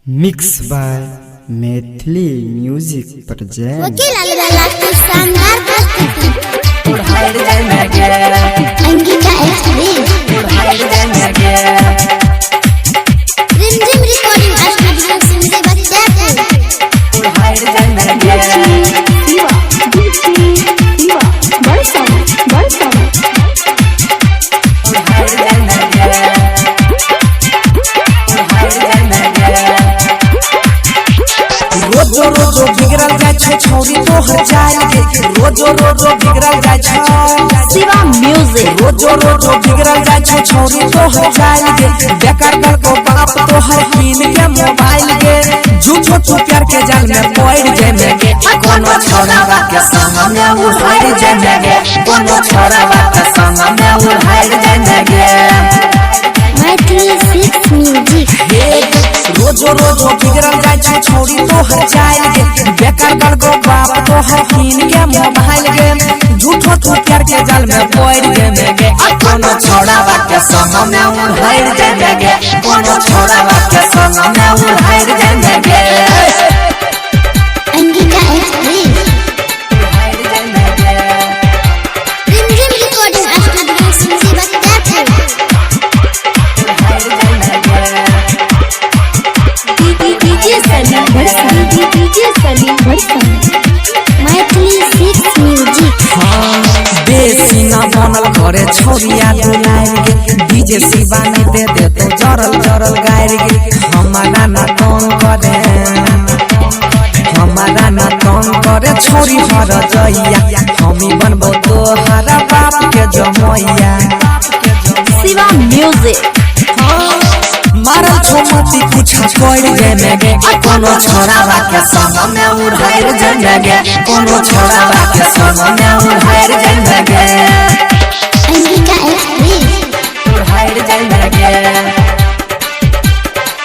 Mix by Maithili music project. वकील अलगला की शानदार प्रस्तुति उड़ाड़ जाने के Ankita express Rimjhim recording studio सिंधे बख्तियारपुर उड़ाड़ जाने के उड़ाड़ जाने के रोजो रोजो बिगड़ल जाय छै छौरी तोहर जाय गे रोजो रोजो बिगड़ल जाय छै शिवा म्यूजिक रोजो रोजो बिगड़ल जाय छै छौरी तोहर जाय गे बेकार कर को बाप तोहर कीन के मोबाइल गे झूठो तू प्यार के जाल में पड़ जेमे गे कोनो छोरावा के संग में उड़ाड़ जेमे गे कोनो छोरावा के संग में उड़ाड़ जेमे गे मैथिली सिक्स म्यूजिक रोजो रोजो बिगड़ल जाय छै छौरी तोहर जाय गे बेकार कर को बाप तोहर कीन के मोबाइल गे झूठो तू प्यार के जाल में पड़ जेमे गे कोनो छोरावा के संग में उड़ाड़ जेमे गे कोनो छोरावा के संग में उड़ाड़ जेमे गे अंकिता एक्सप्रेस उड़ाड़ जेमे गे रिमझिम रिकॉर्डिंग स्टूडियो सिंधे बख्तियारपुर डीजे सलीम भड़सन मैथिली सिक्स म्यूजिक बेसी ना बनल घरे छोरिया दुलार गे डीजे शिवा ने दे दे तो जरल जरल गायर गे हमारा ना कौन करे हमारा ना कौन करे छोरी हर जइया हमी बनबो तोहरा बाप के जमैया शिवा म्यूजिक मारल छोमती कुछ कोई जेमे गे कोनो छोरावा के संग में उड़ाड़ जेमे गे कोनो छोरावा के संग में उड़ाड़ जेमे गे अंकिता एक्सप्रेस उड़ाड़ जेमे गे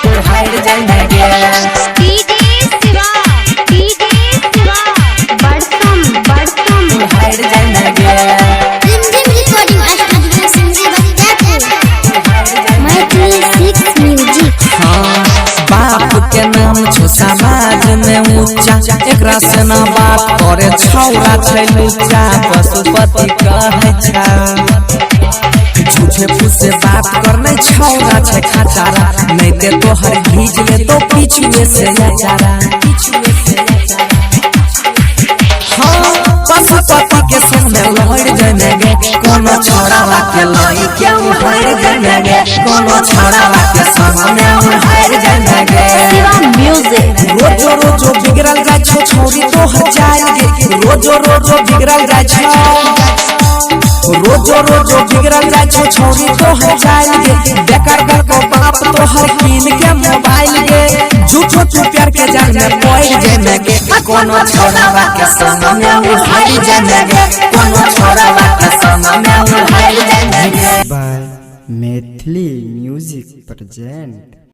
उड़ाड़ जेमे गे उड़ाड़ जेमे गे रिमझिम रिकॉर्डिंग स्टूडियो सिंधे बख्तियारपुर मैथिली सिक्स म्यूजिक बाप के नाम छो समाज में ऊंचा एकरा से ना बात करे छौरा छै लुच्चा पशुपति कहै छै झूठे फूसे बात करने छौरा छै खचारा नहीं ते तोहर घीच ले तो पीछे से अचारा हाँ पशुपति के संग में लड़ जेमे गे कोनो छोरावा के लई के उड़ाड़ जेमे गे कोनो छोरावा के संग में उड़ाड़ जेमे गे शिवा म्यूजिक रोजो रोजो बिगड़ल जाय छै छौरी तोहर जाय गे रोजो रोजो बिगड़ल जाय छै रोजो रोजो बिगड़ल जाय छै छौरी तोहर जाय गे बेकार कर को बाप तोहर कीन के मोबाइल गे झूठो तू प्यार के जाल में पड़ जेमे गे कोनो छोरावा के संग में उड़ाड़ जेमे गे कोनो छोरावा के संग में उड़ाड़ जेमे गे बाय मैथिली म्यूजिक प्रोजेक्ट।